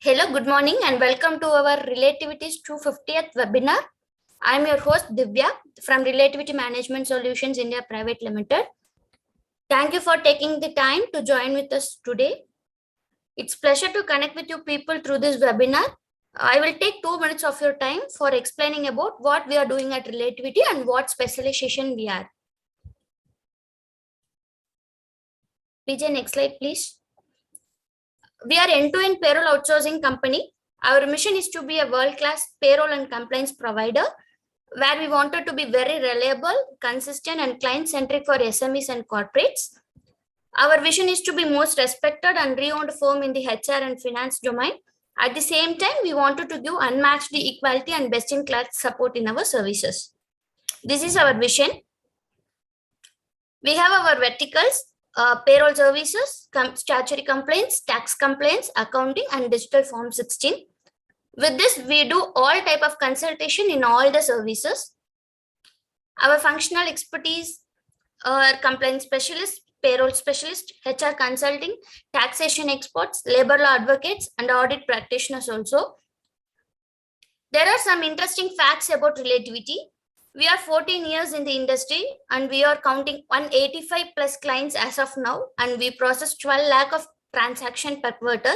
Hello, good morning, and welcome to our Relativity's 250th webinar. I'm your host Divya from Relativity Management Solutions India Private Limited. Thank you for taking the time to join with us today. It's pleasure to connect with you people through this webinar. I will take 2 minutes of your time for explaining about what we are doing at Relativity and what specialization we are. PJ, next slide, please. We are end-to-end payroll outsourcing company. Our mission is to be a world-class payroll and compliance provider where we wanted to be very reliable, consistent, and client-centric for SMEs and corporates. Our vision is to be most respected and renowned firm in the HR and finance domain. At the same time, we wanted to give unmatched equality and best-in-class support in our services. This is our vision. We have our verticals, payroll services, statutory complaints, tax complaints, accounting, and digital form 16. With this, we do all type of consultation in all the services. Our functional expertise are compliance specialists, payroll specialists, HR consulting, taxation experts, labor law advocates, and audit practitioners also. There are some interesting facts about Relativity. We are 14 years in the industry and we are counting 185 plus clients as of now, and we process 12 lakh of transaction per quarter.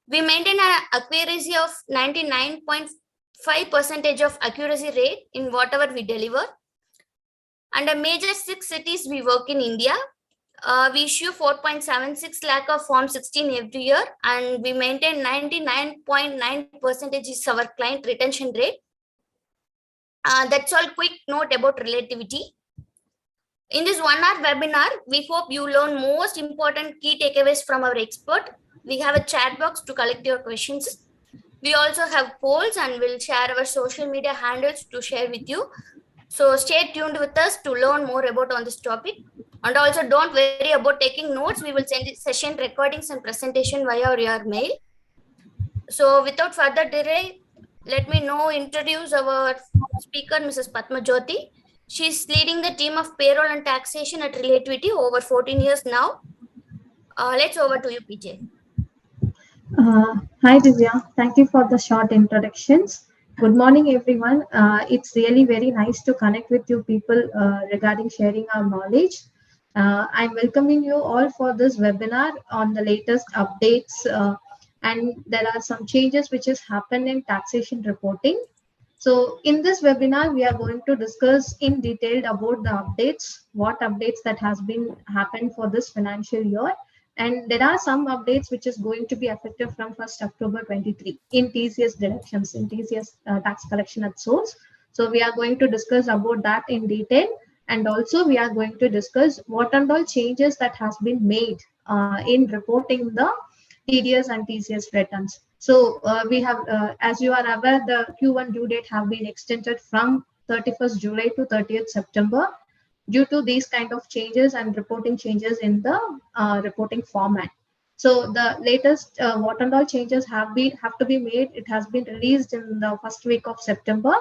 We maintain an accuracy of 99.5% of accuracy rate in whatever we deliver. And a major 6 cities we work in India. We issue 4.76 lakh of Form 16 every year, and we maintain 99.9% is our client retention rate. That's all quick note about Relativity. In this 1 hour webinar, we hope you learn most important key takeaways from our expert. We have a chat box to collect your questions. We also have polls and we'll share our social media handles to share with you. So stay tuned with us to learn more about on this topic. And also don't worry about taking notes. We will send session recordings and presentation via your mail. So without further delay, let me now introduce our speaker, Mrs. Padma Jyoti. She's leading the team of payroll and taxation at Relativity over 14 years now. Let's over to you, PJ. Hi Divya, thank you for the short introductions. Good morning everyone. It's really very nice to connect with you people regarding sharing our knowledge. I'm welcoming you all for this webinar on the latest updates, and there are some changes which has happened in taxation reporting. So in this webinar, we are going to discuss in detail about the updates, what updates that has been happened for this financial year. And there are some updates which is going to be effective from 1st October 23 in TCS directions, in TCS tax collection at source. So we are going to discuss about that in detail. And also we are going to discuss what and all changes that has been made in reporting the TDS and TCS returns. So we have, as you are aware, the Q1 due date have been extended from 31st July to 30th September due to these kind of changes and reporting changes in the reporting format. So the latest what and all changes have to be made. It has been released in the first week of September,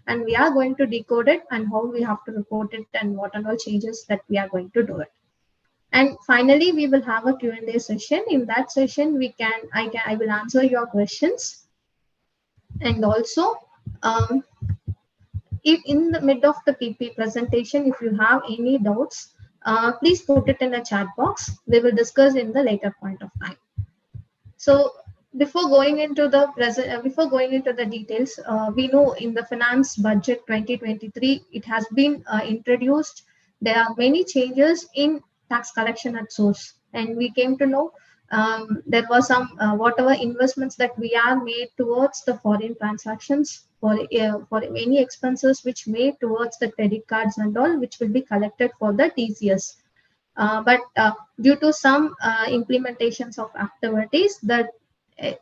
and we are going to decode it and how we have to report it and what and all changes that we are going to do it. And finally, we will have a Q&A session. In that session, I will answer your questions. And also, if in the mid of the PP presentation, if you have any doubts, please put it in the chat box. We will discuss in the later point of time. So before going into the details, we know in the finance budget 2023, it has been introduced. There are many changes in tax collection at source, and we came to know there was some whatever investments that we are made towards the foreign transactions for any expenses which made towards the credit cards and all, which will be collected for the TCS. But due to some implementations of activities, that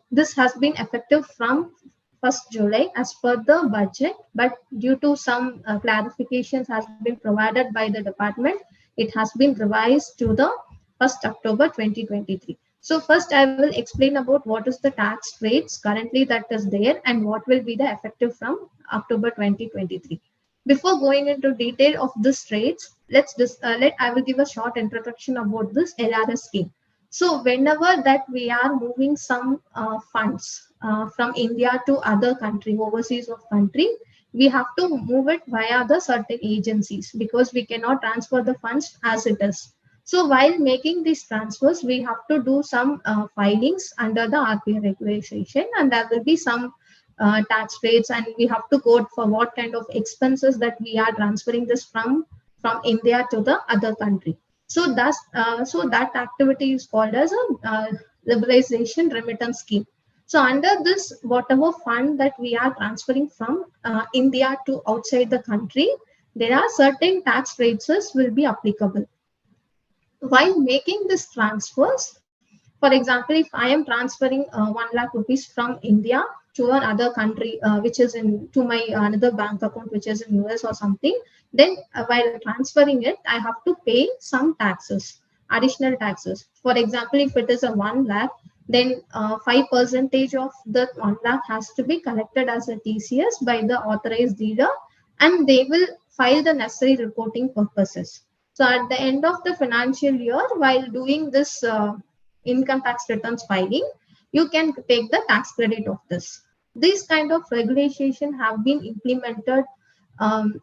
this has been effective from 1st July as per the budget, but due to some clarifications has been provided by the department, it has been revised to the 1st October 2023. So first I will explain about what is the tax rates currently that is there and what will be the effective from October 2023. Before going into detail of this rates, I will give a short introduction about this LRS scheme. So whenever that we are moving some funds from India to other country, overseas of country, we have to move it via the certain agencies because we cannot transfer the funds as it is. So while making these transfers, we have to do some filings under the RBI regulation, and there will be some tax rates, and we have to quote for what kind of expenses that we are transferring this from India to the other country. So that activity is called as a liberalization remittance scheme. So under this, whatever fund that we are transferring from India to outside the country, there are certain tax rates will be applicable. While making these transfers, for example, if I am transferring 1 lakh rupees from India to another country, which is in to my another bank account, which is in US or something, then while transferring it, I have to pay some taxes, additional taxes. For example, if it is a 1 lakh, then 5% of the 1 lakh has to be collected as a TCS by the authorized dealer, and they will file the necessary reporting purposes. So at the end of the financial year, while doing this income tax returns filing, you can take the tax credit of this. These kind of regulation have been implemented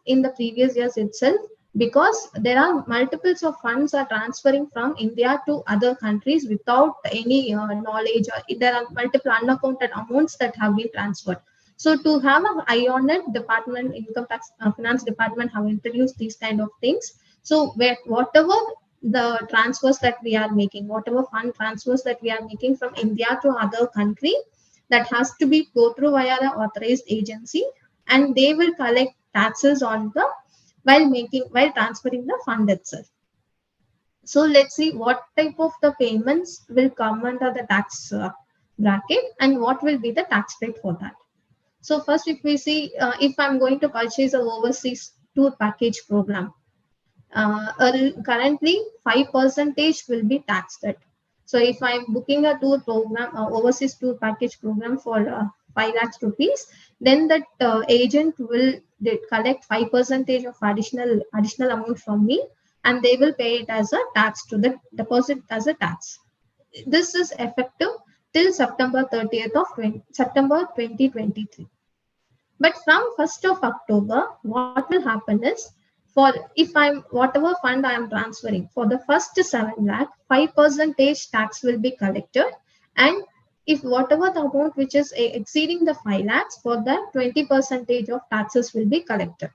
in the previous years itself, because there are multiples of funds are transferring from India to other countries without any knowledge, or there are multiple unaccounted amounts that have been transferred. So to have an eye on it, department income tax finance department have introduced these kind of things. So whatever the transfers that we are making, whatever fund transfers that we are making from India to other country, that has to be go through via the authorized agency, and they will collect taxes on the while transferring the fund itself. So let's see what type of the payments will come under the tax bracket, and what will be the tax rate for that. So first, if we see, if I'm going to purchase a overseas tour package program, currently 5% will be taxed at. So if I'm booking a tour program, overseas tour package program for 5 lakhs rupees, then that agent will collect 5% of additional amount from me, and they will pay it as a tax to the deposit as a tax. This is effective till September 30th of September 2023. But from 1st of October, what will happen is, for if I'm whatever fund I am transferring for the first 7 lakh, 5% tax will be collected. And if whatever the amount which is exceeding the 5 lakhs, for that 20% of taxes will be collected.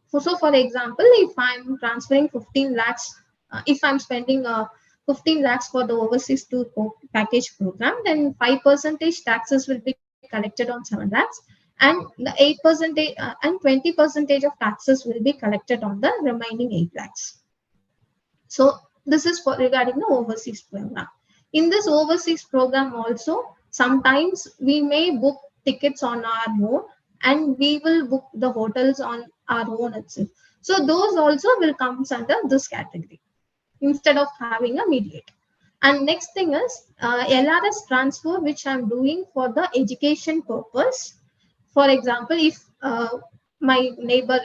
So for example, if I'm transferring 15 lakhs, if I'm spending 15 lakhs for the overseas tour package program, then 5% taxes will be collected on 7 lakhs, and the 8% and 20% of taxes will be collected on the remaining 8 lakhs. So this is for regarding the overseas program. In this overseas program also, sometimes we may book tickets on our own, and we will book the hotels on our own itself. So those also will come under this category instead of having a mediator. And next thing is LRS transfer, which I'm doing for the education purpose. For example, if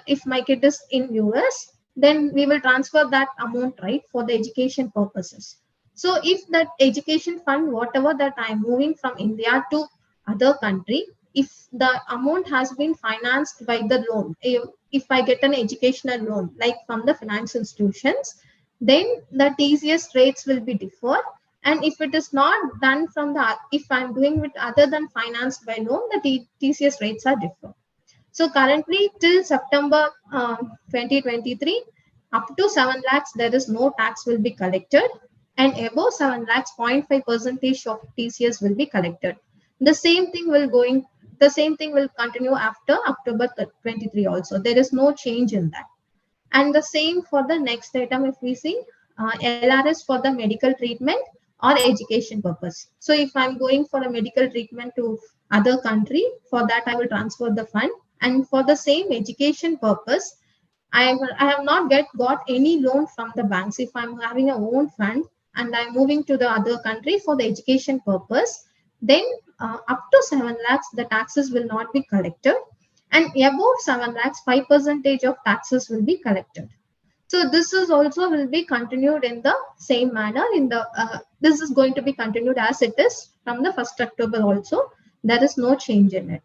if my kid is in US, then we will transfer that amount, right, for the education purposes. So if that education fund, whatever that I'm moving from India to other country, if the amount has been financed by the loan, if I get an educational loan like from the finance institutions, then the TCS rates will be deferred. And if it is not done from if I'm doing it other than financed by loan, the TCS rates are different. So currently till September 2023, up to 7 lakhs, there is no tax will be collected, and above 7 lakhs, 0.5% of TCS will be collected. The same thing will continue after October 23 also. There is no change in that. And the same for the next item, if we see LRS for the medical treatment or education purpose. So if I'm going for a medical treatment to other country, for that I will transfer the fund. And for the same education purpose, I have not got any loan from the banks. If I'm having a own fund and I'm moving to the other country for the education purpose, then up to 7 lakhs, the taxes will not be collected. And above 7 lakhs, 5% of taxes will be collected. So this is also will be continued in the same manner. In the this is going to be continued as it is from the 1st October also. There is no change in it.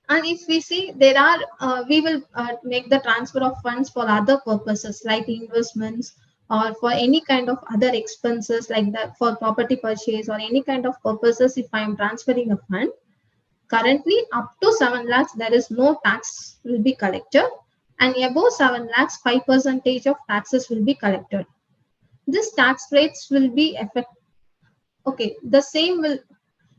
And if we see there are, we will make the transfer of funds for other purposes like investments or for any kind of other expenses like that for property purchase or any kind of purposes. If I am transferring a fund, currently up to 7 lakhs, there is no tax will be collected, and above 7 lakhs, 5% of taxes will be collected. This tax rates will be effect. Okay, the same will.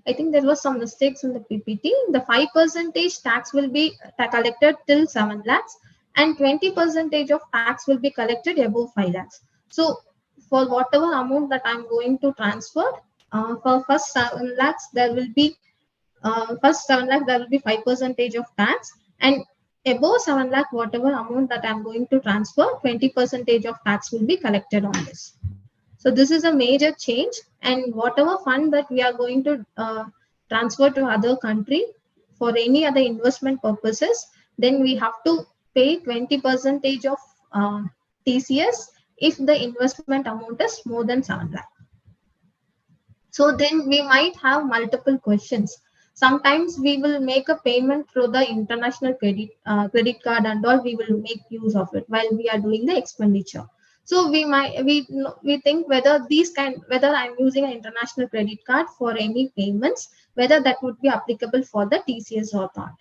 I think there was some mistakes in the PPT. The 5% tax will be collected till 7 lakhs, and 20% of tax will be collected above 5 lakhs. So for whatever amount that I'm going to transfer, for first 7 lakhs, there will be first 7 lakh, there will be 5% of tax, and above 7 lakh, whatever amount that I'm going to transfer, 20% of tax will be collected on this. So this is a major change, and whatever fund that we are going to transfer to other country for any other investment purposes, then we have to pay 20% of TCS if the investment amount is more than 7 lakh. So then we might have multiple questions. Sometimes we will make a payment through the international credit card and all. We will make use of it while we are doing the expenditure. So we think whether whether I'm using an international credit card for any payments, whether that would be applicable for the TCS or not.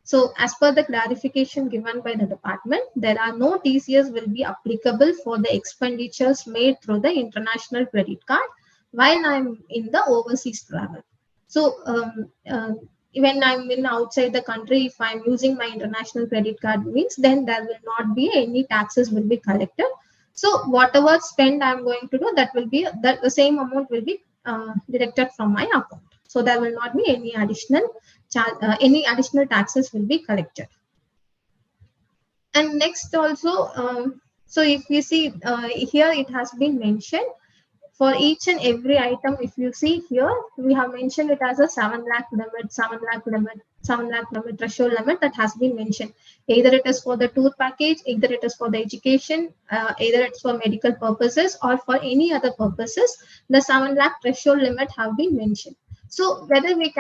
So as per the clarification given by the department, there are no TCS will be applicable for the expenditures made through the international credit card while I'm in the overseas travel. So when I'm in outside the country, if I'm using my international credit card means, then there will not be any taxes will be collected. So whatever spend I'm going to do, that will be that the same amount will be deducted from my account. So there will not be any additional taxes will be collected. And next also, so if you see here, it has been mentioned for each and every item. If you see here, we have mentioned it as a 7 lakh limit, 7 lakh limit, 7 lakh limit, threshold limit that has been mentioned. Either it is for the tour package, either it is for the education, either it's for medical purposes or for any other purposes, the 7 lakh threshold limit have been mentioned. So whether we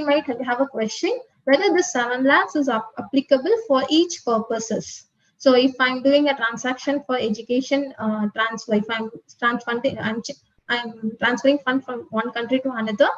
might have a question whether this 7 lakhs is applicable for each purposes. So if I'm doing a transaction for education transfer, if I'm transferring fund from one country to another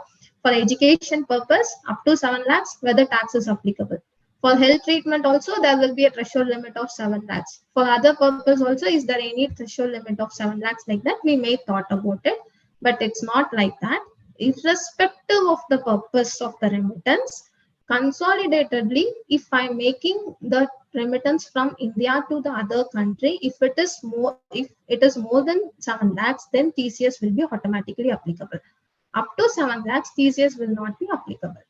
for education purpose up to 7 lakhs, whether tax is applicable. For health treatment also, there will be a threshold limit of 7 lakhs. For other purpose also, is there any threshold limit of 7 lakhs like that? We may thought about it, but it's not like that. Irrespective of the purpose of the remittance, consolidatedly, if I'm making the remittance from India to the other country, if it is more than 7 lakhs, then TCS will be automatically applicable. Up to 7 lakhs, TCS will not be applicable.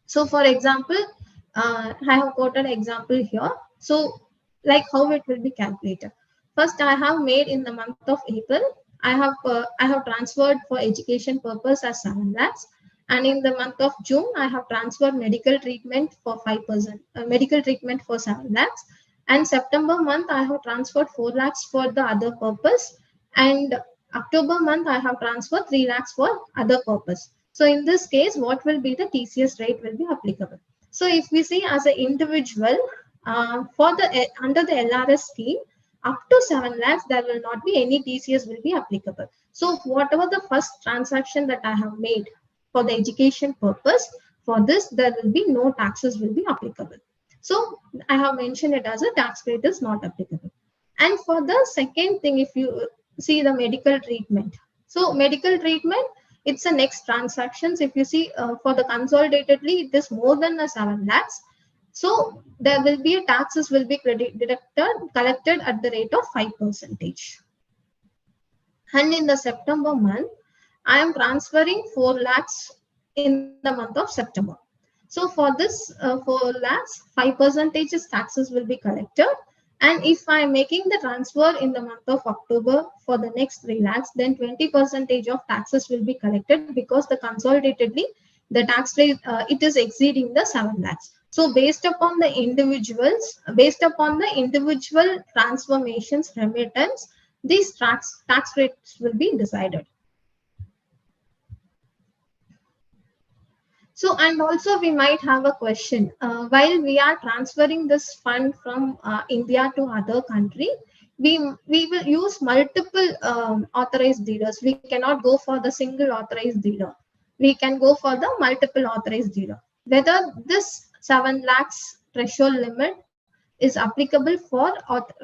So for example, I have quoted an example here. So like how it will be calculated. First, I have made in the month of April, I have transferred for education purpose as 7 lakhs. And in the month of June, I have transferred medical treatment for 5%, medical treatment for 7 lakhs. And September month, I have transferred 4 lakhs for the other purpose. And October month, I have transferred 3 lakhs for other purpose. So in this case, what will be the TCS rate will be applicable. So if we see as an individual, under the LRS scheme, up to 7 lakhs, there will not be any TCS will be applicable. So whatever the first transaction that I have made for the education purpose, for this, there will be no taxes will be applicable. So I have mentioned it as a tax rate is not applicable. And for the second thing, if you see the medical treatment. So medical treatment, it's a next transactions. If you see for the consolidatedly, it is more than a 7 lakhs. So there will be taxes will be collected at the rate of 5%. And in the September month, I am transferring 4 lakhs in the month of September. So for this 4 lakhs, 5% taxes will be collected. And if I am making the transfer in the month of October for the next 3 lakhs, then 20% of taxes will be collected because the consolidatedly, the tax rate, it is exceeding the 7 lakhs. So based upon the individual transformations remittance, these tax rates will be decided. So, and also we might have a question, while we are transferring this fund from India to other country, we will use multiple authorized dealers. We cannot go for the single authorized dealer. We can go for the multiple authorized dealer. Whether this 7 lakhs threshold limit is applicable for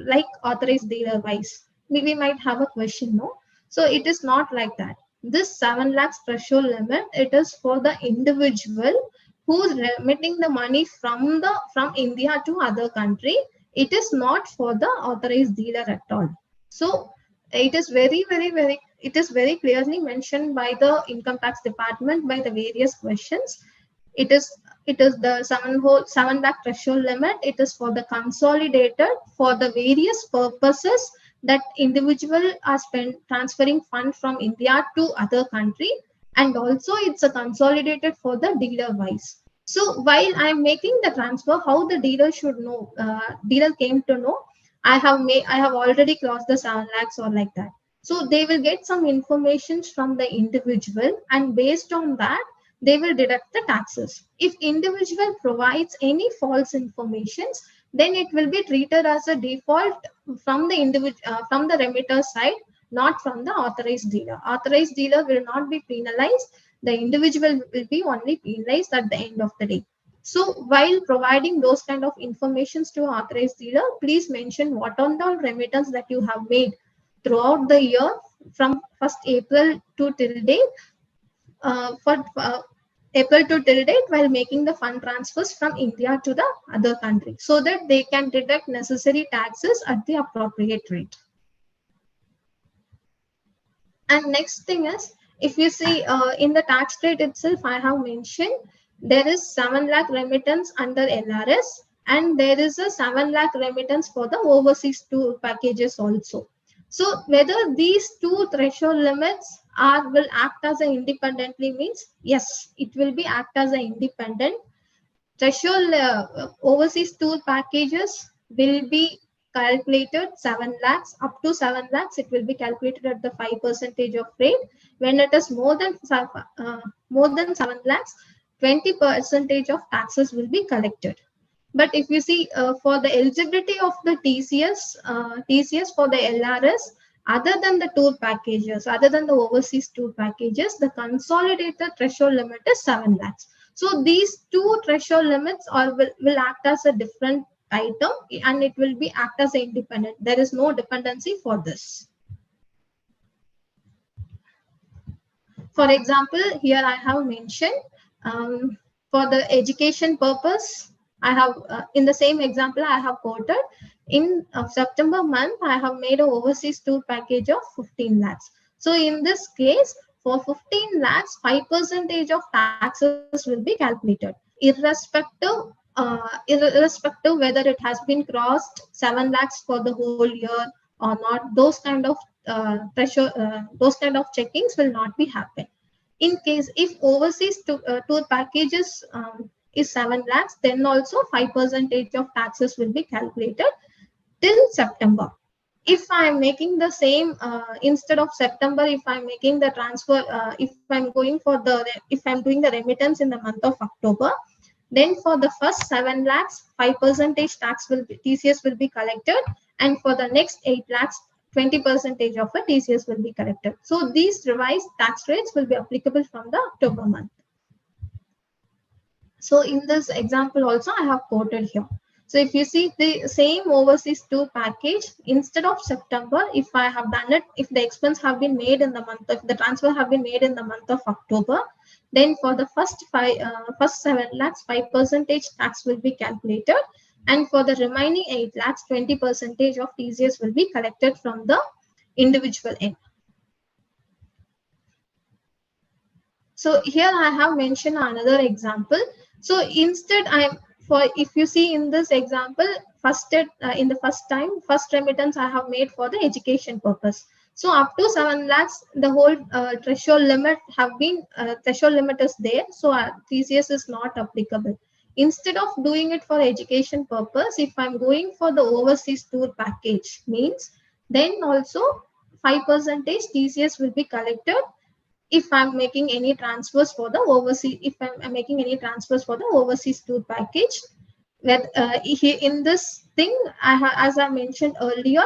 like authorized dealer wise, we might have a question, no? So it is not like that. This 7 lakhs threshold limit, it is for the individual who's remitting the money from India to other country. It is not for the authorized dealer at all. So it is it is very clearly mentioned by the income tax department by the various questions. it is it is the 7 lakh threshold limit. It is for the consolidated for the various purposes that individual are transferring fund from India to other country, and also it's a consolidated for the dealer wise. So while I am making the transfer, how the dealer should know, dealer came to know I have already crossed the 7 lakhs or like that. So they will get some information from the individual, and based on that they will deduct the taxes. If individual provides any false informations, then it will be treated as a default from the from the remitter side, not from the authorized dealer. Authorized dealer will not be penalized. The individual will be only penalized at the end of the day. So while providing those kind of informations to authorized dealer, please mention what on the remittance that you have made throughout the year from 1st April to till date, for April to till date, while making the fund transfers from India to the other country, so that they can deduct necessary taxes at the appropriate rate. And next thing is, if you see in the tax rate itself, I have mentioned there is 7 lakh remittance under LRS, and there is a 7 lakh remittance for the overseas tour packages also. So whether these two threshold limits will act as a independently means, yes, it will be act as an independent. Threshold overseas tour packages will be calculated 7 lakhs. Up to 7 lakhs, it will be calculated at the 5% of rate. When it is more than 7 lakhs, 20% of taxes will be collected. But if you see for the eligibility of the TCS for the LRS, other than the tour packages, other than the overseas tour packages, the consolidated threshold limit is 7 lakhs. So these two threshold limits will act as a different item, and it will be act as independent. There is no dependency for this. For example, here I have mentioned for the education purpose, I have in the same example I have quoted, in September month I have made an overseas tour package of 15 lakhs. So in this case, for 15 lakhs, 5% of taxes will be calculated, irrespective whether it has been crossed 7 lakhs for the whole year or not. Those kind of those kind of checkings will not be happen. In case if overseas tour packages is 7 lakhs, then also 5% of taxes will be calculated till September. If I am making the same instead of September, if I'm making the transfer, if I'm going for if I'm doing the remittance in the month of October, then for the first 7 lakhs, 5% tax will be TCS will be collected, and for the next 8 lakhs, 20% of a TCS will be collected. So these revised tax rates will be applicable from the October month. So in this example also I have quoted here. So if you see the same overseas tour package, instead of September, if I have done it, if the expense have been made in the month of the transfer have been made in the month of October, then for the first 7 lakhs, 5% tax will be calculated, and for the remaining 8 lakhs, 20% of TCS will be collected from the individual end. So here I have mentioned another example. So instead if you see in this example, in the first remittance I have made for the education purpose. So up to 7 lakhs, the whole threshold limit is there. So TCS is not applicable. instead of doing it for education purpose, if I'm going for the overseas tour package, means then also 5% TCS will be collected if I'm making any transfers for the overseas, if I'm making any transfers for the overseas tour package. That in this thing, as I mentioned earlier,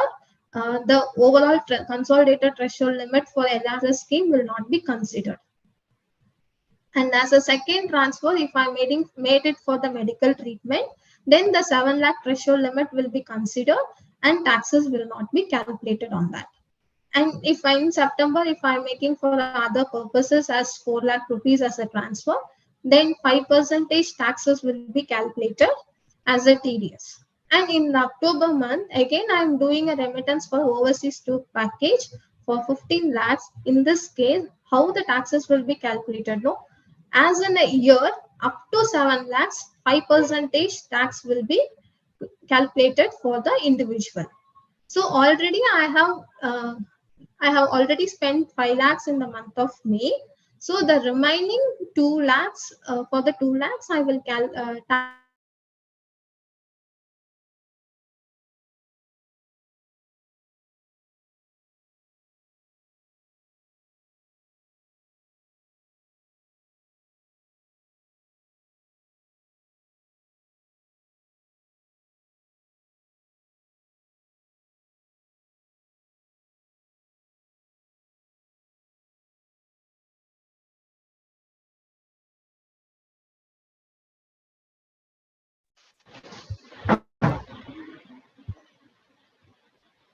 the overall consolidated threshold limit for LRS scheme will not be considered. And as a second transfer, if I made it for the medical treatment, then the 7 lakh threshold limit will be considered and taxes will not be calculated on that. And if in September, if I'm making for other purposes as 4 lakh rupees as a transfer, then 5% taxes will be calculated as a TDS. And in October month, again, I'm doing a remittance for overseas tour package for 15 lakhs. In this case, how the taxes will be calculated? No, as in a year, up to 7 lakhs, 5% tax will be calculated for the individual. So already I have already spent 5 lakhs in the month of May. So the remaining 2 lakhs, for the 2 lakhs, I will tax will be calculated as a TDS. And in October month, again, I am doing a remittance for overseas tour package for 15 lakhs. In this case, how the taxes will be calculated? As in a year, up to 7 lakhs, 5% tax will be calculated. And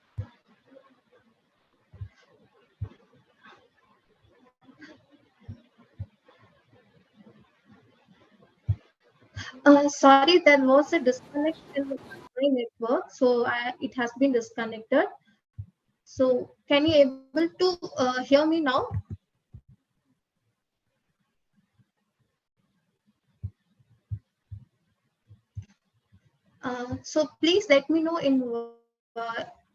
the remaining 2 lakhs, tax will be calculated as a TDS. Sorry, there was a disconnect in my network, so it has been disconnected. So can you able to hear me now? So please let me know in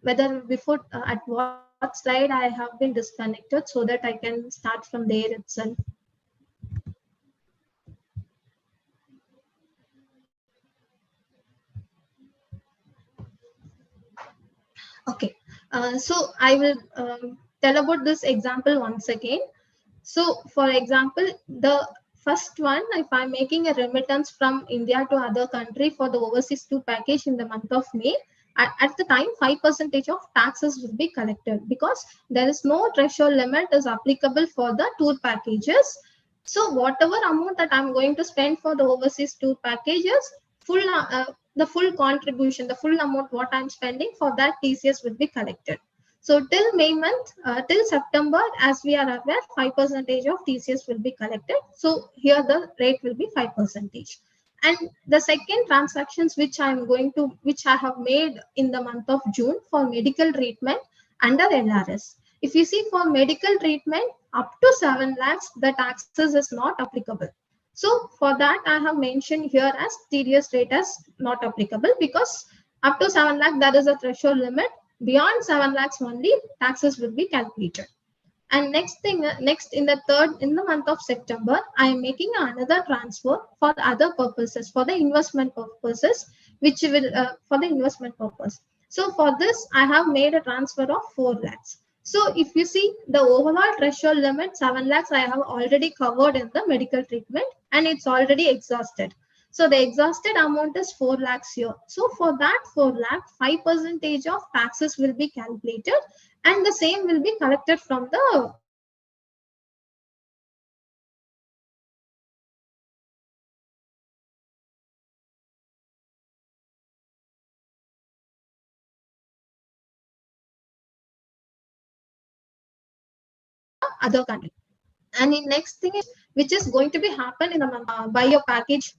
whether before at what slide I have been disconnected so that I can start from there itself. Okay. So I will tell about this example once again. So, for example, the first one, if I'm making a remittance from India to other country for the overseas tour package in the month of May, at the time, 5% of taxes will be collected because there is no threshold limit is applicable for the tour packages. So, whatever amount that I'm going to spend for the overseas tour packages, the full contribution, the full amount what I'm spending for that TCS will be collected. So till May month, till September, as we are aware, 5% of TCS will be collected. So here the rate will be 5%. And the second transactions which I have made in the month of June for medical treatment under LRS. If you see for medical treatment up to 7 lakhs, the taxes is not applicable. So for that, I have mentioned here as TDS rate as not applicable because up to 7 lakh, there is a threshold limit. Beyond 7 lakhs only, taxes will be calculated. And next in the month of September, I am making another transfer for other purposes, for the investment purposes, which will for the investment purpose. So for this, I have made a transfer of 4 lakhs. So if you see the overall threshold limit 7 lakhs, I have already covered in the medical treatment and it's already exhausted. So the exhausted amount is 4 lakhs here. So for that 4 lakh, 5% of taxes will be calculated and the same will be collected from the other country. So for example, and in next thing is which is going to be happen in the month buy your package.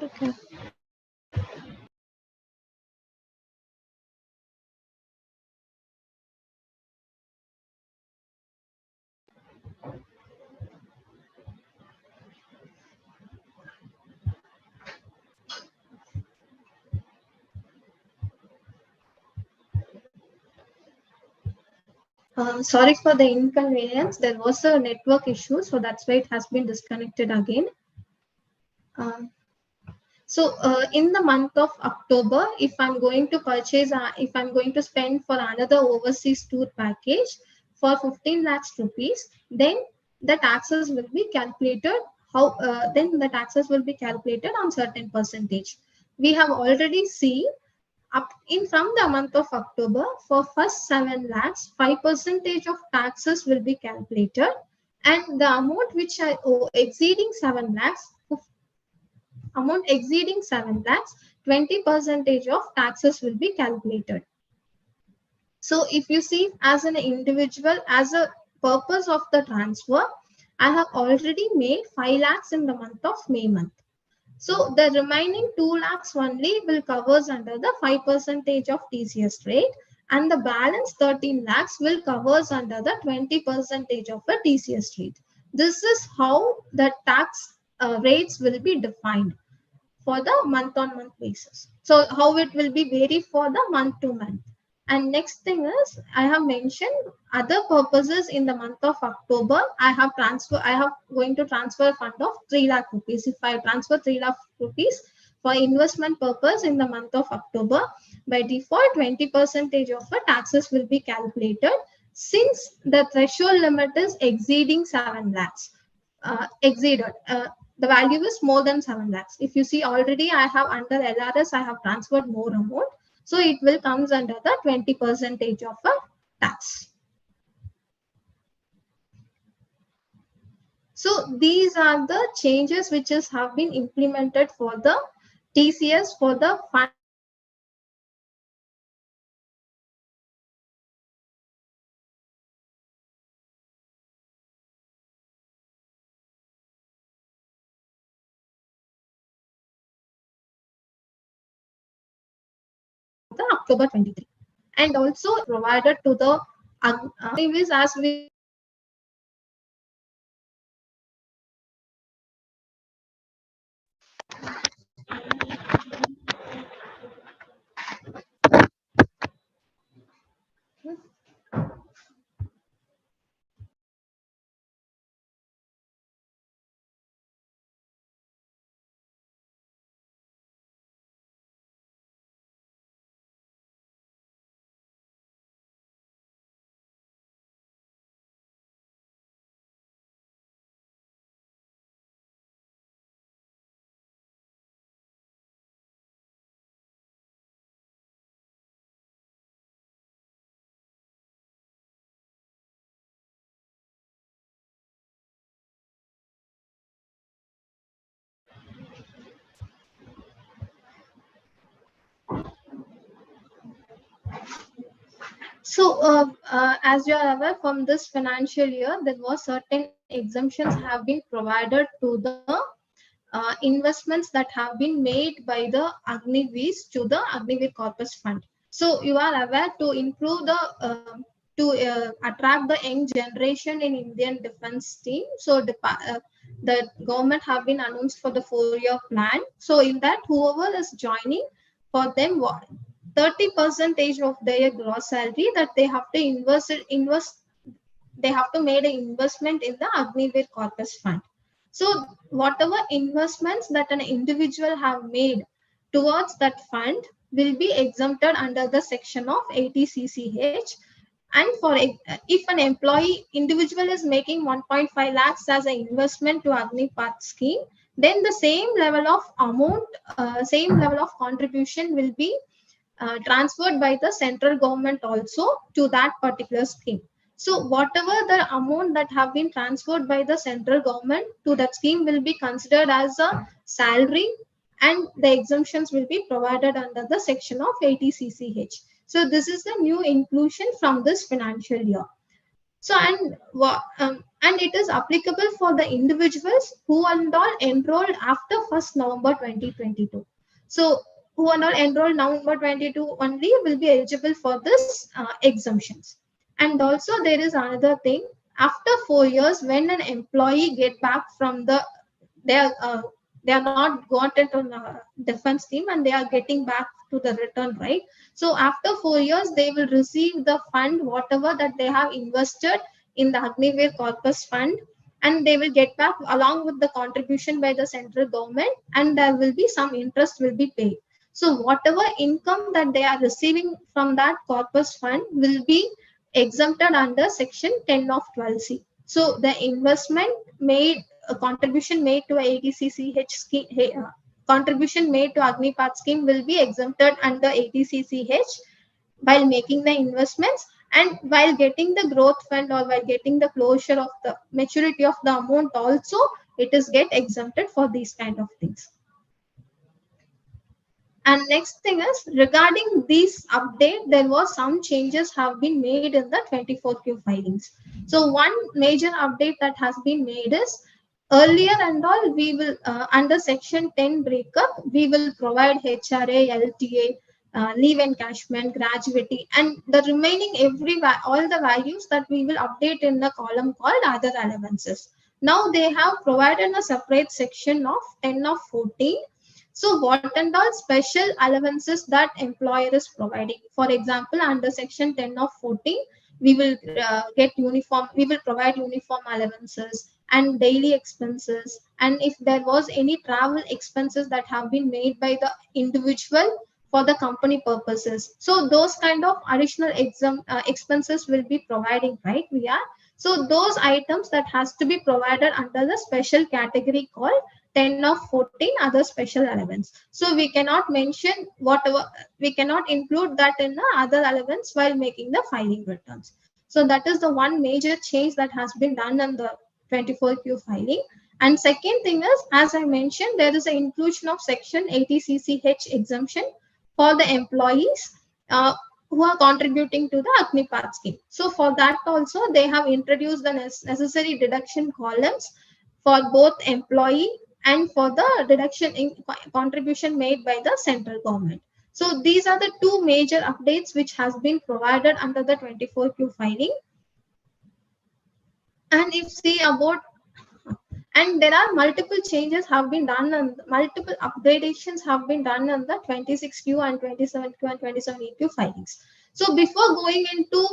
Okay. Sorry for the inconvenience. There was a network issue, so that's why it has been disconnected again. Um, in the month of October, if I'm going to purchase, if I'm going to spend for another overseas tour package for 15 lakhs rupees, then the taxes will be calculated. Then the taxes will be calculated on certain percentage. We have already seen up in from the month of October for first 7 lakhs, 5% of taxes will be calculated, and the amount which I owe exceeding 7 lakhs, amount exceeding 7 lakhs, 20% of taxes will be calculated. So if you see as an individual, as a purpose of the transfer, I have already made 5 lakhs in the month of May month. So the remaining 2 lakhs only will covers under the 5% of TCS rate, and the balance 13 lakhs will covers under the 20% of the TCS rate. This is how the tax rates will be defined for the month on month basis. So how it will be vary for the month to month. And next thing is, I have mentioned other purposes in the month of October. I have going to transfer fund of 3 lakh rupees. If I transfer 3 lakh rupees for investment purpose in the month of October, by default 20% of the taxes will be calculated since the threshold limit is exceeding 7 lakhs. Exceeded. The value is more than 7 lakhs. If you see already I have under LRS, I have transferred more amount. So it will comes under the 20% of a tax. So these are the changes which have been implemented for the TCS for the fund the October 23. And also provided to the as we as you are aware, from this financial year, there was certain exemptions have been provided to the investments that have been made by the Agniveers to the Agnivir Corpus Fund. So you are aware to improve the attract the young generation in Indian defense team. So the government have been announced for the 4-year plan. So in that, whoever is joining, for them 30% of their gross salary that they have to invest they have to make an investment in the Agnivir Corpus Fund. So whatever investments that an individual have made towards that fund will be exempted under the section of 80CCH. And for if an employee individual is making 1.5 lakhs as an investment to Agnipath scheme, then the same level of amount, same level of contribution will be transferred by the central government also to that particular scheme. So whatever the amount that have been transferred by the central government to that scheme will be considered as a salary, and the exemptions will be provided under the section of 80CCH. So this is the new inclusion from this financial year. So and it is applicable for the individuals who are all enrolled after 1st November 2022. So who are not enrolled November 22 only will be eligible for this exemptions. And also there is another thing. After 4 years, when an employee get back from their they are not got it on a defense scheme and they are getting back to the return, right? So after 4 years they will receive the fund whatever that they have invested in the Agniveer corpus fund, and they will get back along with the contribution by the central government, and there will be some interest will be paid. So whatever income that they are receiving from that corpus fund will be exempted under section 10 of 12C. So the investment made, a contribution made to ATCCH scheme, contribution made to Agnipath scheme will be exempted under ATCCH while making the investments, and while getting the growth fund or while getting the closure of the maturity of the amount also, it is get exempted for these kind of things. And next thing is regarding this update, there was some changes have been made in the 24Q filings. So one major update that has been made is earlier and all we will under section 10 breakup, we will provide HRA, LTA, leave encashment, gratuity, and the remaining all the values that we will update in the column called other allowances. Now they have provided a separate section of 10 of 14. So what and all special allowances that employer is providing. For example, under section 10 of 14, we will we will provide uniform allowances and daily expenses. And if there was any travel expenses that have been made by the individual for the company purposes. So those kind of additional expenses will be providing, right? We are. So those items that has to be provided under the special category called 10 of 14 other special allowance. So we cannot mention whatever, we cannot include that in the other allowance while making the filing returns. So that is the one major change that has been done in the 24Q filing. And second thing is, as I mentioned, there is an inclusion of section 80CCH exemption for the employees who are contributing to the Agnipath scheme. So for that also, they have introduced the necessary deduction columns for both employee and for the deduction in contribution made by the central government. So these are the two major updates which has been provided under the 24Q filing. And if see about, and there are multiple changes have been done and multiple upgradations have been done on the 26Q and 27Q and 27EQ filings. So before going into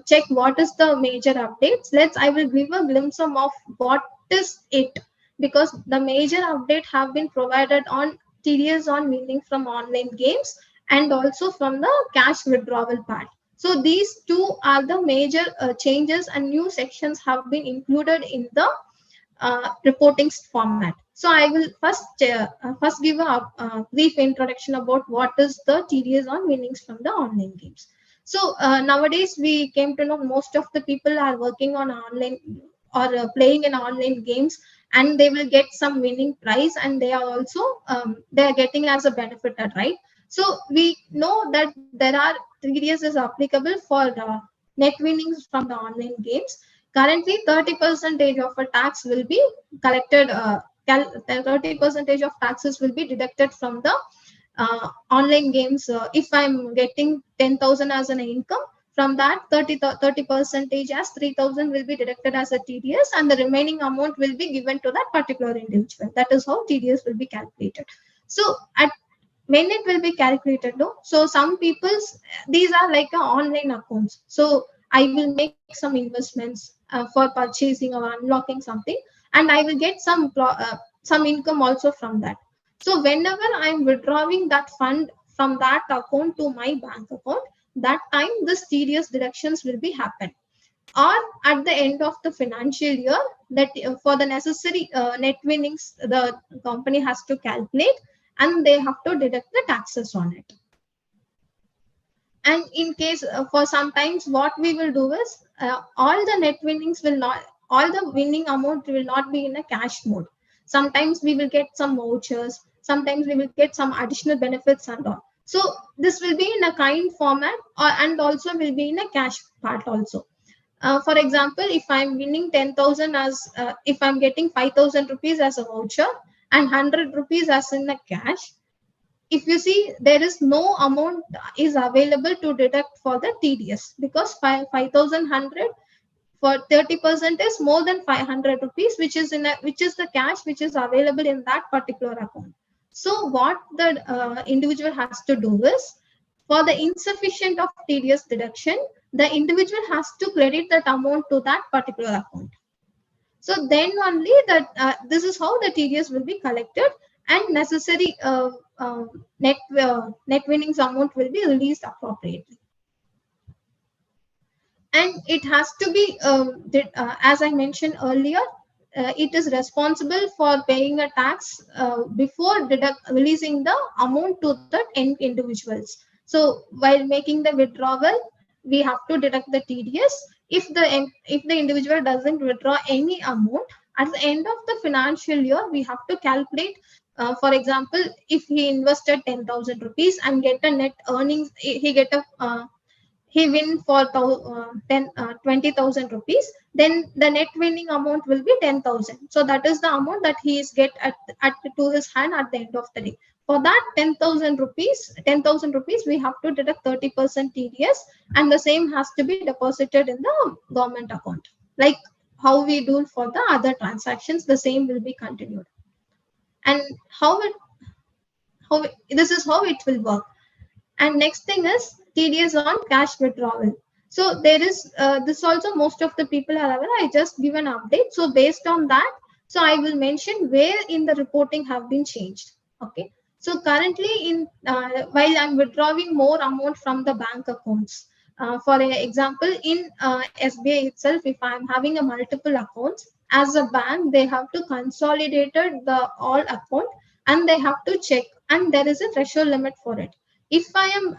check what is the major updates, I will give a glimpse of what is it, because the major update have been provided on TDS on winning from online games and also from the cash withdrawal part. So these two are the major changes, and new sections have been included in the reporting format. So I will first give a brief introduction about what is the TDS on winnings from the online games. So nowadays we came to know most of the people are working on online or playing in online games, and they will get some winning prize, and they are also they are getting as a benefit, right? So we know that there are TDS is applicable for net winnings from the online games. Currently 30% of a tax will be collected, 30% of taxes will be deducted from the online games. If I'm getting 10,000 as an income, from that 30% as 3,000 will be deducted as a TDS, and the remaining amount will be given to that particular individual. That is how TDS will be calculated. So at when it will be calculated, no? So some people's, these are like online accounts. So I will make some investments for purchasing or unlocking something, and I will get some income also from that. So whenever I'm withdrawing that fund from that account to my bank account, that time this TDS deductions will be happen. Or at the end of the financial year, that for the necessary net winnings, the company has to calculate, and they have to deduct the taxes on it. And in case for sometimes what we will do is all the net winnings will not, all the winning amount will not be in a cash mode. Sometimes we will get some vouchers, sometimes we will get some additional benefits and all. So this will be in a kind format, and also will be in a cash part also. For example, if I'm winning 10,000 as if I'm getting 5,000 rupees as a voucher and 100 rupees as in the cash, if you see, there is no amount is available to deduct for the TDS, because 5,100 For 30% is more than 500 rupees, which is the cash which is available in that particular account. So what the individual has to do is, for the insufficient of TDS deduction, the individual has to credit that amount to that particular account. So then only that this is how the TDS will be collected, and necessary net winnings amount will be released appropriately. And it has to be as I mentioned earlier, it is responsible for paying a tax before releasing the amount to the end individuals. So while making the withdrawal, we have to deduct the TDS. If the individual doesn't withdraw any amount at the end of the financial year, we have to calculate, for example, if he invested 10,000 rupees and get a net earnings, he get a he win for 20,000 rupees, then the net winning amount will be 10,000. So that is the amount that he is get at to his hand at the end of the day. For that 10,000 rupees, we have to deduct 30% TDS, and the same has to be deposited in the government account. Like how we do for the other transactions, the same will be continued. And this is how it will work. And next thing is TDS on cash withdrawal. So there is this also, most of the people are aware. I just give an update. So based on that, so I will mention where in the reporting have been changed. Okay. So currently while I'm withdrawing more amount from the bank accounts, for example, in SBI itself, if I'm having a multiple accounts, as a bank, they have to consolidate the all account, and they have to check, and there is a threshold limit for it. If I am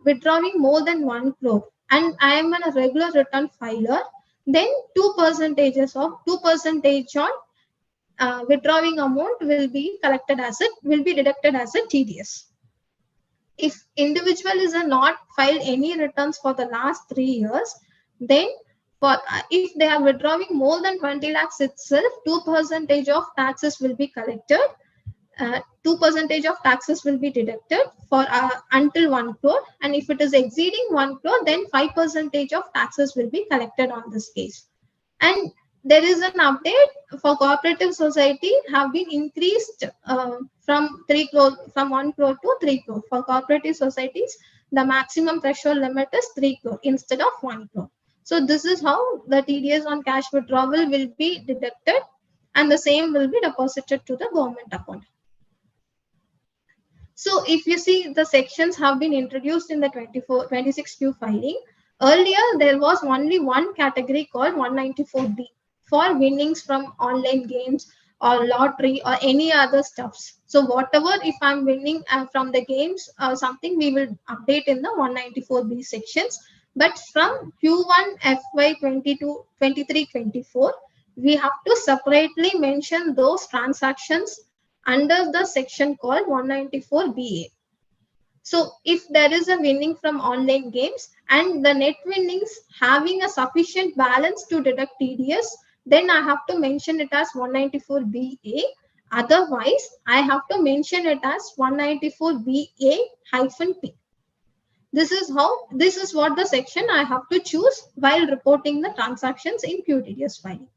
withdrawing more than 1 crore and I am a regular return filer, then 2% on withdrawing amount will be deducted as a TDS. If individual is not filed any returns for the last 3 years, then if they are withdrawing more than 20 lakhs itself, 2% of taxes will be collected. 2% of taxes will be deducted for until 1 crore, and if it is exceeding 1 crore, then 5% of taxes will be collected on this case. And there is an update for cooperative society have been increased from 1 crore to 3 crore. For cooperative societies, the maximum threshold limit is 3 crore instead of 1 crore. So this is how the TDS on cash withdrawal will be deducted, and the same will be deposited to the government account. So if you see, the sections have been introduced in the 26Q filing. Earlier, there was only one category called 194B for winnings from online games or lottery or any other stuffs. So whatever, if I'm winning from the games or something, we will update in the 194B sections. But from Q1 FY 23-24, we have to separately mention those transactions under the section called 194BA. So if there is a winning from online games and the net winnings having a sufficient balance to deduct TDS, then I have to mention it as 194BA. Otherwise, I have to mention it as 194BA-P. This is what the section I have to choose while reporting the transactions in QTDS filing.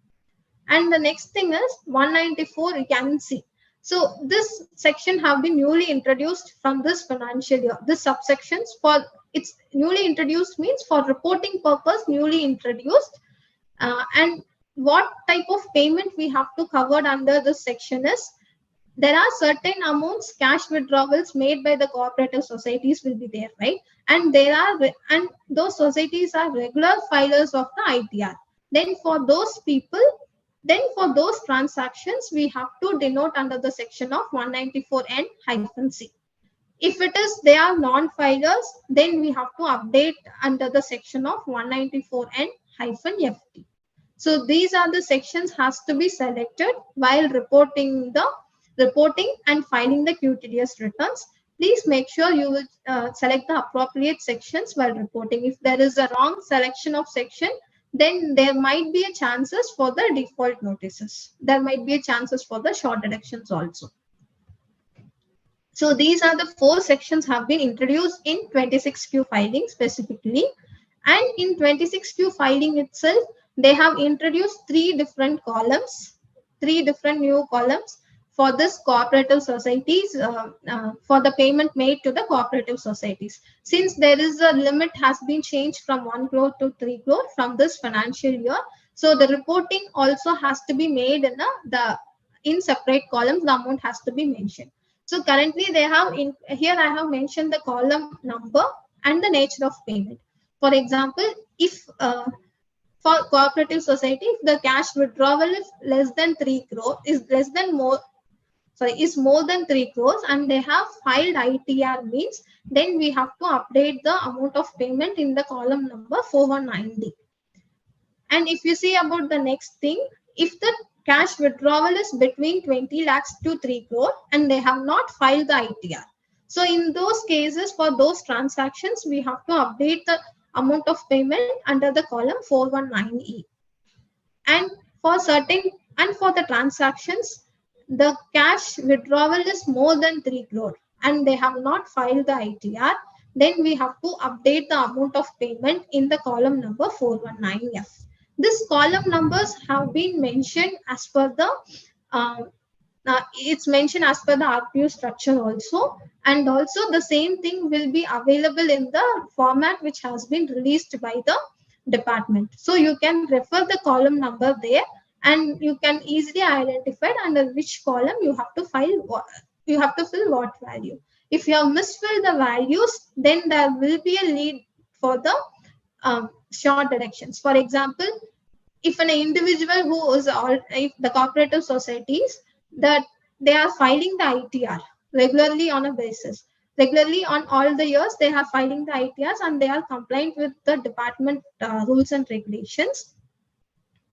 And the next thing is 194, you can see. So this section have been newly introduced from this financial year. This subsections for it's newly introduced means for reporting purpose newly introduced. And what type of payment we have to cover under this section is, there are certain amounts cash withdrawals made by the cooperative societies will be there, right? And those societies are regular filers of the ITR. Then for those transactions, we have to denote under the section of 194N-C. If it is they are non-filers, then we have to update under the section of 194N-FT. So these are the sections has to be selected while reporting and filing the QTDS returns. Please make sure you will select the appropriate sections while reporting. If there is a wrong selection of section, then there might be a chances for the default notices. There might be a chances for the short deductions also. So these are the 4 sections have been introduced in 26Q filing specifically. And in 26Q filing itself, they have introduced three different columns, three different new columns for this cooperative societies, for the payment made to the cooperative societies. Since there is a limit has been changed from 1 crore to 3 crore from this financial year, so the reporting also has to be made in in separate columns. The amount has to be mentioned. So currently they have here I have mentioned the column number and the nature of payment. For example, if for cooperative society, if the cash withdrawal is less than 3 crore, is more than 3 crores and they have filed ITR means, then we have to update the amount of payment in the column number 419D. And if you see about the next thing, if the cash withdrawal is between 20 lakhs to 3 crore and they have not filed the ITR. So in those cases, for those transactions, we have to update the amount of payment under the column 419E. And for the transactions, the cash withdrawal is more than 3 crore and they have not filed the ITR, then we have to update the amount of payment in the column number 419F. This column numbers have been mentioned as per the it's mentioned as per the RPU structure also, and also the same thing will be available in the format which has been released by the department. So you can refer the column number there and you can easily identify under which column you have to fill what value. If you have misfilled the values, then there will be a lead for the short deductions. For example, if an individual who is if the cooperative societies that they are filing the ITR regularly on a basis, regularly on all the years they are filing the ITRs and they are compliant with the department rules and regulations.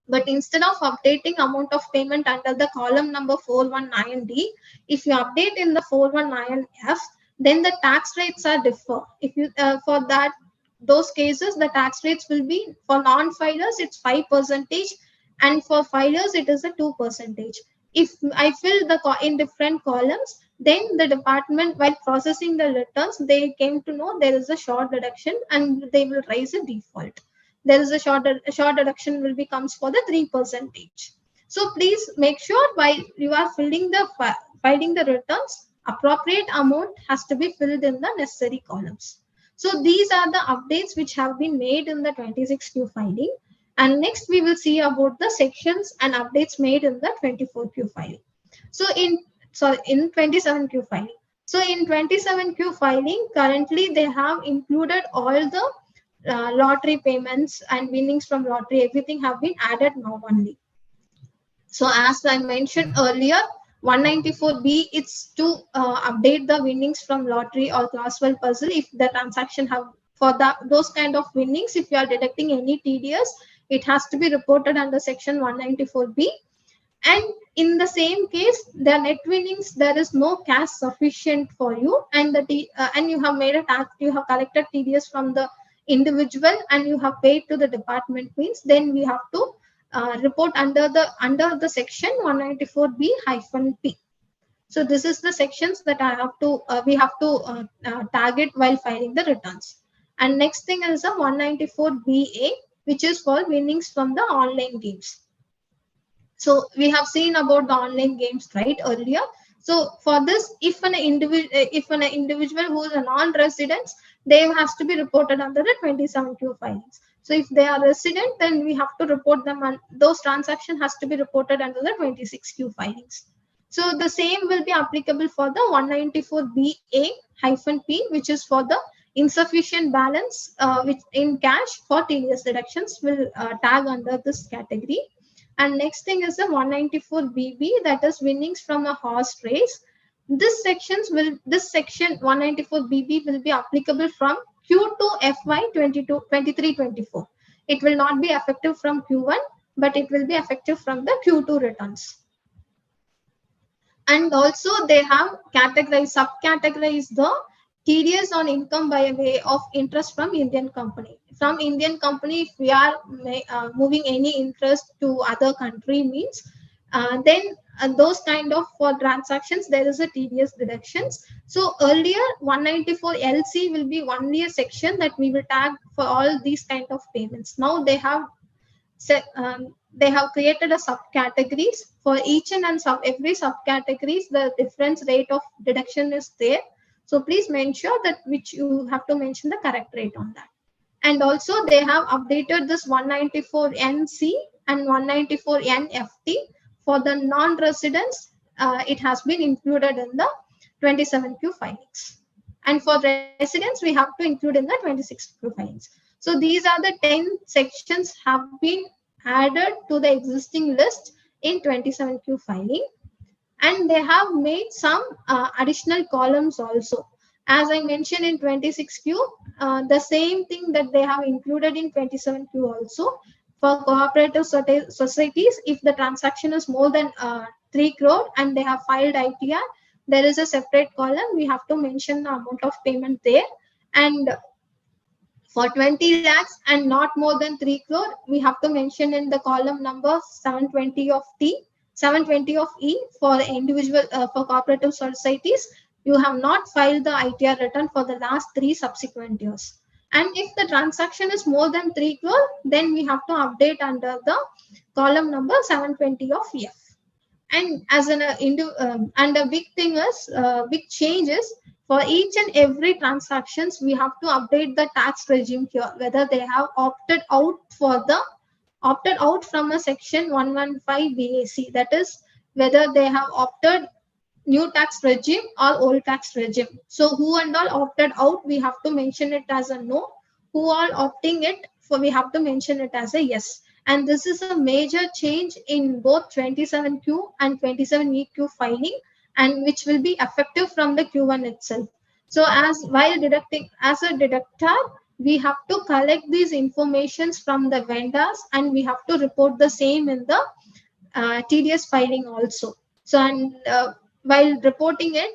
But instead of updating amount of payment under the column number 419D, if you update in the 419F, then the tax rates are differ. If you for that those cases, the tax rates will be for non-filers it's 5%, and for filers it is a 2%. If I fill the in different columns, then the department while processing the returns, they came to know there is a short deduction and they will raise a default. There is a short deduction will be comes for the 3%. So please make sure while you are filing the returns, appropriate amount has to be filled in the necessary columns. So these are the updates which have been made in the 26Q filing. And next we will see about the sections and updates made in the 24Q filing. So in 27Q filing. So in 27Q filing, currently they have included all the lottery payments and winnings from lottery. Everything have been added now only. So as I mentioned earlier, 194B it's to update the winnings from lottery or class 12 puzzle. If the transaction have for those kind of winnings, if you are deducting any TDS, it has to be reported under section 194B. And in the same case, the net winnings, there is no cash sufficient for you, and and you have made a tax, you have collected TDS from the individual and you have paid to the department means, then we have to report under the section 194B-P. So this is the sections that we have to target while filing the returns. And next thing is a 194BA, which is for winnings from the online games. So we have seen about the online games right earlier. So for this, if an individual who is a non-resident, they has to be reported under the 27Q filings. So if they are resident, then we have to report them, and those transactions has to be reported under the 26Q filings. So the same will be applicable for the 194BA-P, which is for the insufficient balance which in cash for TDS deductions will tag under this category. And next thing is the 194BB, that is winnings from a horse race. This section 194BB will be applicable from Q2 FY 23-24. It will not be effective from Q1, but it will be effective from the Q2 returns. And also they have subcategorized the TDS on income by way of interest from Indian company. From Indian company, if we are moving any interest to other country means, then those kind of for transactions, there is a TDS deductions. So earlier 194LC will be only a section that we will tag for all these kind of payments. Now they have they have created a subcategories for each and every subcategories. The difference rate of deduction is there. So please ensure that which you have to mention the correct rate on that. And also they have updated this 194NC and 194NFT for the non-residents. It has been included in the 27Q filings. And for residents, we have to include in the 26Q filings. So these are the 10 sections have been added to the existing list in 27Q filing. And they have made some additional columns also. As I mentioned in 26Q, the same thing that they have included in 27Q also. For cooperative societies, if the transaction is more than 3 crore and they have filed ITR, there is a separate column. We have to mention the amount of payment there. And for 20 lakhs and not more than 3 crore, we have to mention in the column number 720 of T, 720 of E for individual, for cooperative societies. You have not filed the ITR return for the last 3 subsequent years. And if the transaction is more than 3 crore, then we have to update under the column number 720 of F. And as an and the big thing is big changes for each and every transactions. We have to update the tax regime here, whether they have opted out from a section 115 BAC, that is whether they have opted new tax regime or old tax regime. So who and all opted out, we have to mention it as a no. Who all opting it for, we have to mention it as a yes. And this is a major change in both 27Q and 27EQ filing, and which will be effective from the Q1 itself. So as while deducting, as a deductor, we have to collect these informations from the vendors and we have to report the same in the TDS filing also. So and while reporting it,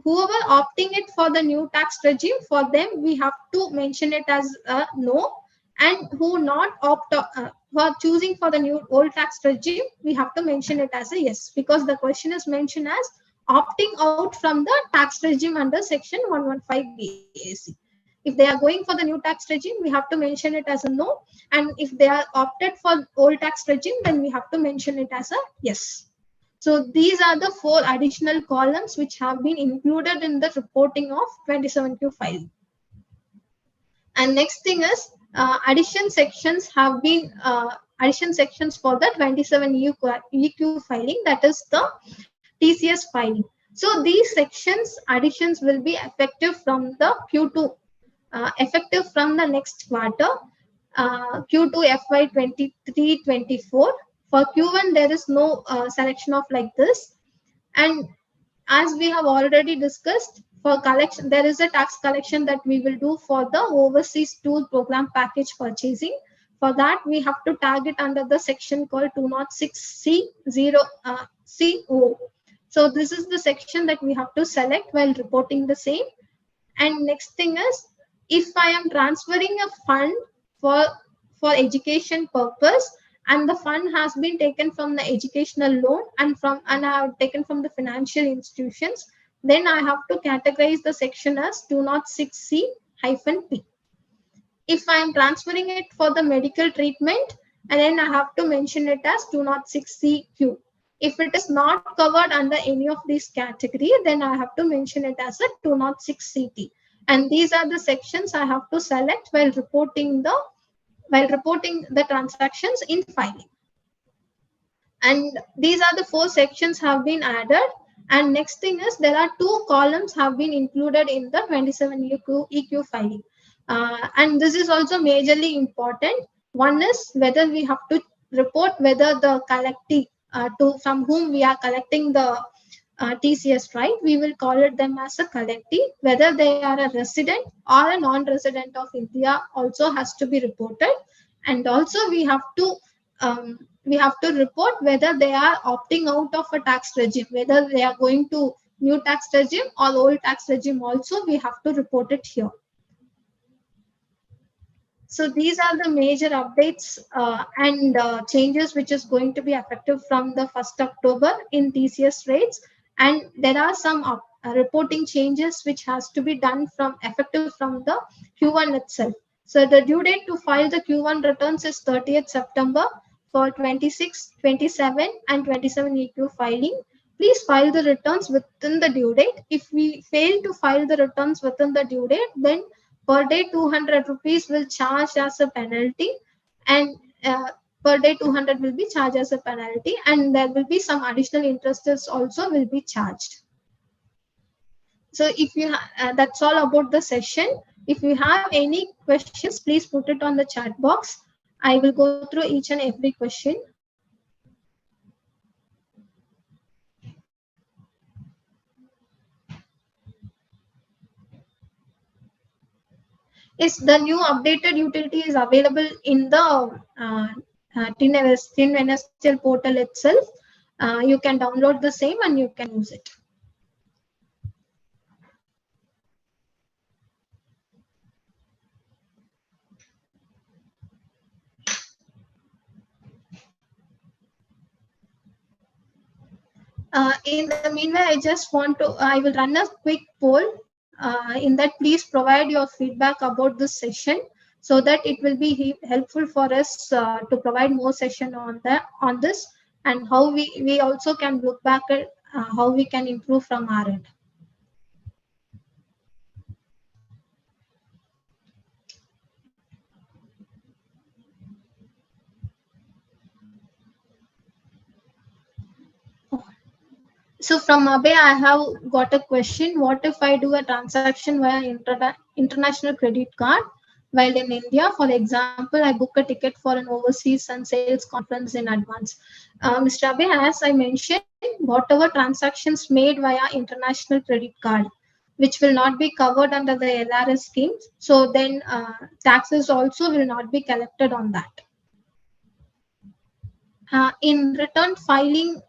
whoever opting it for the new tax regime, for them we have to mention it as a no, and who not who are choosing for the new old tax regime, we have to mention it as a yes, because the question is mentioned as opting out from the tax regime under section 115 BAC. If they are going for the new tax regime, we have to mention it as a no, and if they are opted for old tax regime, then we have to mention it as a yes. So these are the 4 additional columns which have been included in the reporting of 27Q filing. And next thing is addition sections have been addition sections for the 27 EQ filing, that is the TCS filing. So these sections additions will be effective from the Q2, effective from the next quarter, Q2 FY 23-24. For Q1, there is no selection of like this. And as we have already discussed, for collection, there is a tax collection that we will do for the overseas tool program package purchasing. For that, we have to tag it under the section called 206C0CO. So this is the section that we have to select while reporting the same. And next thing is, if I am transferring a fund for education purpose, and the fund has been taken from the educational loan and I have taken from the financial institutions, then I have to categorize the section as 206C-P. If I am transferring it for the medical treatment, and then I have to mention it as 206CQ. If it is not covered under any of these category, then I have to mention it as a 206CT. And these are the sections I have to select while reporting the transactions in filing. And these are the 4 sections have been added. And next thing is, there are 2 columns have been included in the 27 EQ filing. And this is also majorly important. One is whether we have to report whether the collectee from whom we are collecting the TCS, right? We will call it them as a collectee. Whether they are a resident or a non-resident of India also has to be reported. And also we have to report whether they are opting out of a tax regime, whether they are going to new tax regime or old tax regime also, we have to report it here. So these are the major updates and changes which is going to be effective from the 1st October in TCS rates. And there are some reporting changes which has to be done from effective from the Q1 itself. So the due date to file the Q1 returns is 30th September for 26, 27 and 27 EQ filing. Please file the returns within the due date. If we fail to file the returns within the due date, then per day 200 rupees will charge as a penalty, and per day 200 will be charged as a penalty, and there will be some additional interest also will be charged. So if you that's all about the session. If you have any questions, please put it on the chat box. I will go through each and every question. Is the new updated utility is available in the TIN NSTL portal itself. You can download the same and you can use it. In the meanwhile, I will run a quick poll. In that, please provide your feedback about this session so that it will be helpful for us to provide more session on this, and how we also can look back at how we can improve from our end. So from Abe, I have got a question. What if I do a transaction via international credit card while in India? For example, I book a ticket for an overseas and sales conference in advance. Mr. Abe, as I mentioned, whatever transactions made via international credit card, which will not be covered under the LRS scheme, so then taxes also will not be collected on that. In return filing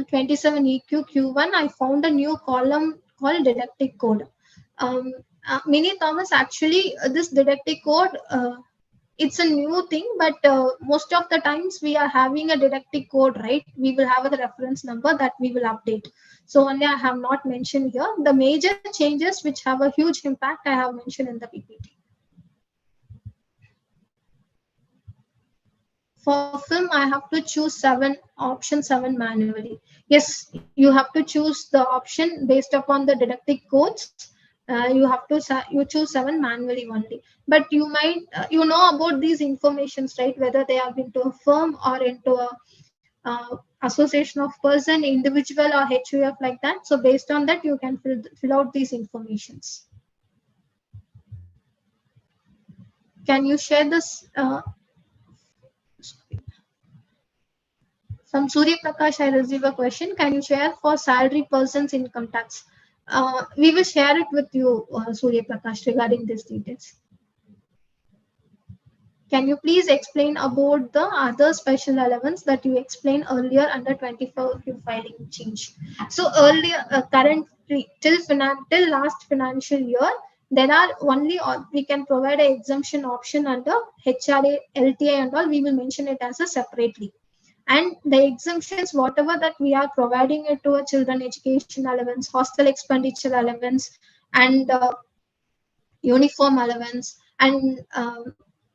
27 EQ Q1, I found a new column called didactic code. Mini Thomas, actually, this didactic code, it's a new thing, but most of the times we are having a didactic code, right? We will have a reference number that we will update. So only I have not mentioned here. The major changes which have a huge impact, I have mentioned in the PPT. For film, I have to choose option 7 manually. Yes, you have to choose the option based upon the didactic codes. You choose 7 manually only. But you might you know about these informations, right? Whether they are into a firm or into a association of person, individual or HUF like that. So based on that, you can fill out these informations. Can you share this? From Surya Prakash, I received a question. Can you share for salary person's income tax? We will share it with you, Surya Prakash, regarding these details. Can you please explain about the other special allowance that you explained earlier under 24Q filing change? So earlier, currently, till last financial year, there are only we can provide an exemption option under HRA, LTA, and all. We will mention it as a separately. And the exemptions, whatever that we are providing it to a children education allowance, hostel expenditure allowance, and uniform allowance, and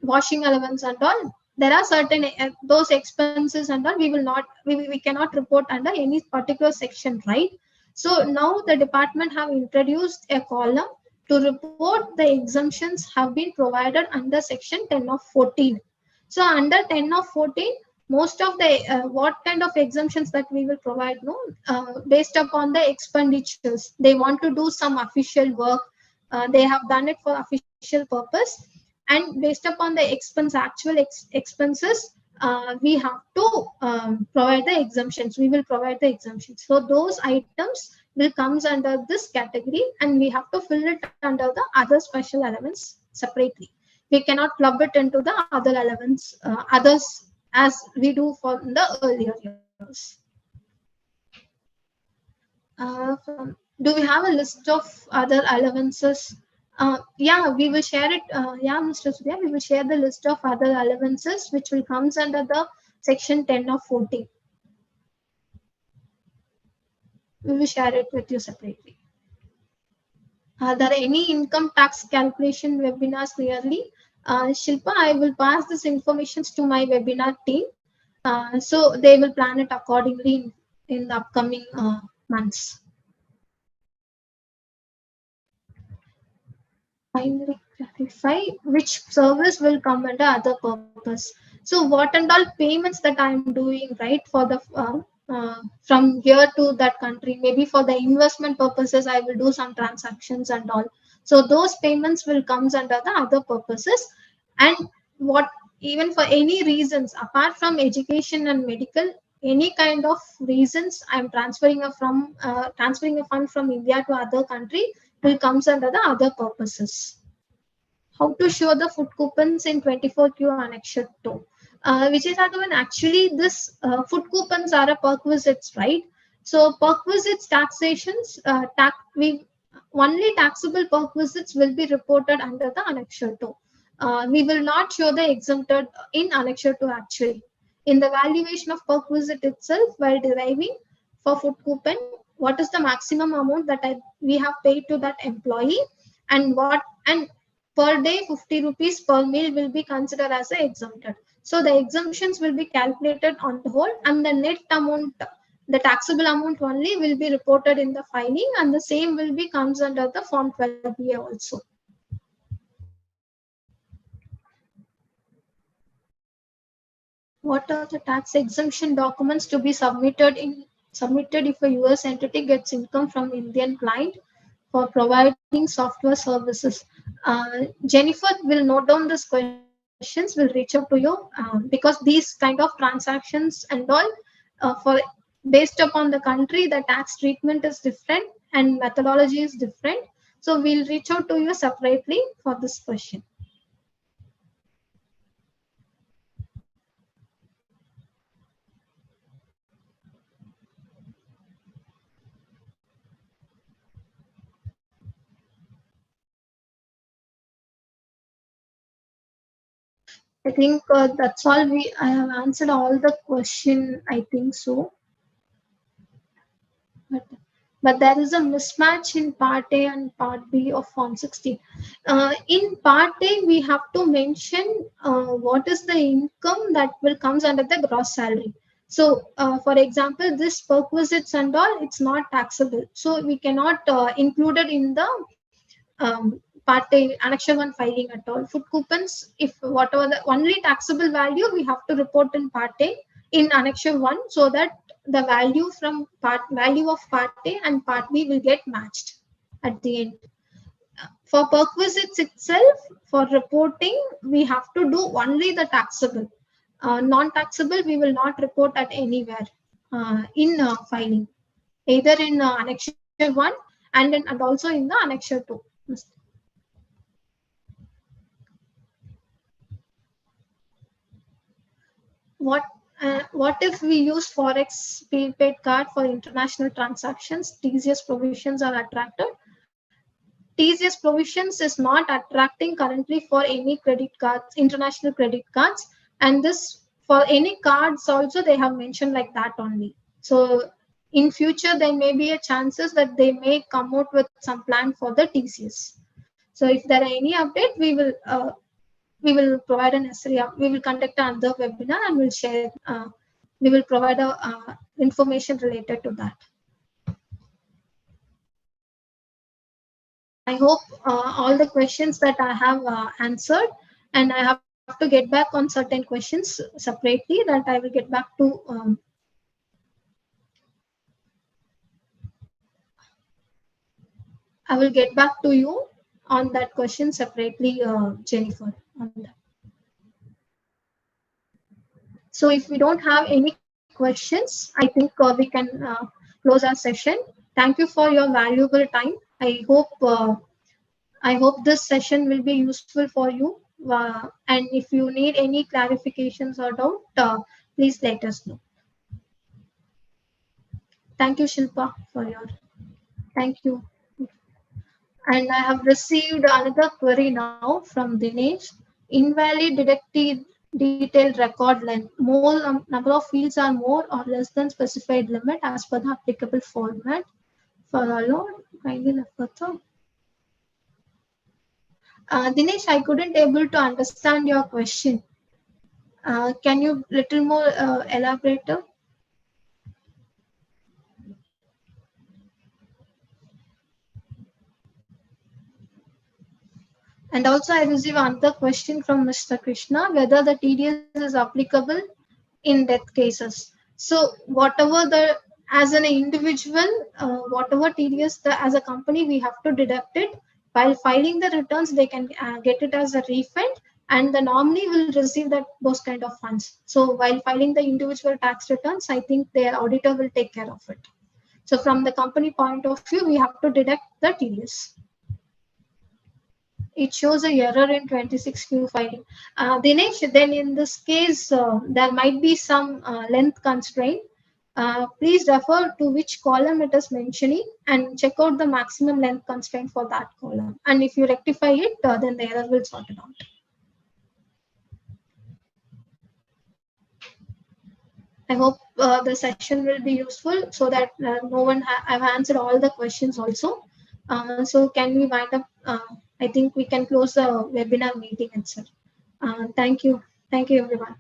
washing allowance and all, there are certain those expenses and all we cannot report under any particular section, right? So now the department have introduced a column to report the exemptions have been provided under section 10 of 14. So under 10 of 14, most of the what kind of exemptions that we will provide, no, based upon the expenditures. They want to do some official work, they have done it for official purpose, and based upon the actual expenses, we have to provide the exemptions. We will provide the exemptions. So those items will comes under this category, and we have to fill it under the other special allowance separately. We cannot club it into the other allowance, others, as we do for the earlier years. Do we have a list of other allowances? Yeah, we will share it. Yeah, Mr. Surya, we will share the list of other allowances which will comes under the section 10 of 14. We will share it with you separately. Are there any income tax calculation webinars clearly? Shilpa, I will pass this information to my webinar team. So they will plan it accordingly in the upcoming months. Finally clarify which service will come under other purpose. So what and all payments that I am doing, right, for the from here to that country, maybe for the investment purposes, I will do some transactions and all. So those payments will comes under the other purposes. And what, even for any reasons apart from education and medical, any kind of reasons I'm transferring a fund from India to other country will comes under the other purposes. How to show the food coupons in 24Q annexure 2. Which is again, actually this food coupons are a perquisites, right? So perquisites taxations, we only taxable perquisites will be reported under the annexure 2. We will not show the exempted in annexure 2 actually. In the valuation of perquisite itself, while deriving for food coupon, what is the maximum amount that we have paid to that employee, and what, and per day 50 rupees per meal will be considered as a exempted. So the exemptions will be calculated on the whole, and the net amount, the taxable amount only will be reported in the filing, and the same will be comes under the form 12A also. What are the tax exemption documents to be submitted if a US entity gets income from Indian client for providing software services? Jennifer will note down these questions, will reach out to you, because these kind of transactions and all, for based upon the country, the tax treatment is different and methodology is different. So we'll reach out to you separately for this question. I think that's all. I have answered all the question. I think so. But, but there is a mismatch in Part A and Part B of Form 16. In Part A, we have to mention what is the income that will comes under the gross salary. So, for example, this perquisites and all, it's not taxable. So we cannot include it in the Part A Annexure 1 filing at all. Food coupons, if whatever the only taxable value we have to report in Part A in Annexure 1, so that the value from value of Part A and Part B will get matched at the end. For perquisites itself, for reporting, we have to do only the taxable. Non-taxable, we will not report at anywhere in filing, either in Annexure 1 and also in the Annexure 2. What if we use forex prepaid card for international transactions? TCS provisions are attracted. TCS provisions is not attracting currently for any credit cards, international credit cards, and this for any cards also they have mentioned like that only. So in future there may be a chances that they may come out with some plan for the TCS. So if there are any update, we will provide a necessary. We will conduct another webinar and we'll share. We will provide information related to that. I hope all the questions that I have answered, and I have to get back on certain questions separately that I will get back to. I will get back to you on that question separately, Jennifer. On that. So if we don't have any questions, I think we can close our session. Thank you for your valuable time. I hope this session will be useful for you. And if you need any clarifications or doubt, please let us know. Thank you, Shilpa, for your. Thank you. And I have received another query now from Dinesh. Invalid detailed record length. More number of fields are more or less than specified limit as per the applicable format. For allowed, kindly refer to. Dinesh, I couldn't able to understand your question. Can you little more elaborate? And also, I received another question from Mr. Krishna whether the TDS is applicable in death cases. So, whatever the as an individual, whatever TDS as a company we have to deduct it while filing the returns. They can get it as a refund, and the nominee will receive that those kind of funds. So, while filing the individual tax returns, I think their auditor will take care of it. So, from the company point of view, we have to deduct the TDS. It shows a error in 26Q filing. Dinesh, then in this case, there might be some length constraint. Please refer to which column it is mentioning and check out the maximum length constraint for that column. And if you rectify it, then the error will sort it out. I hope the session will be useful so that no one I've answered all the questions also. So can we wind up? I think we can close the webinar meeting itself. Thank you. Thank you, everyone.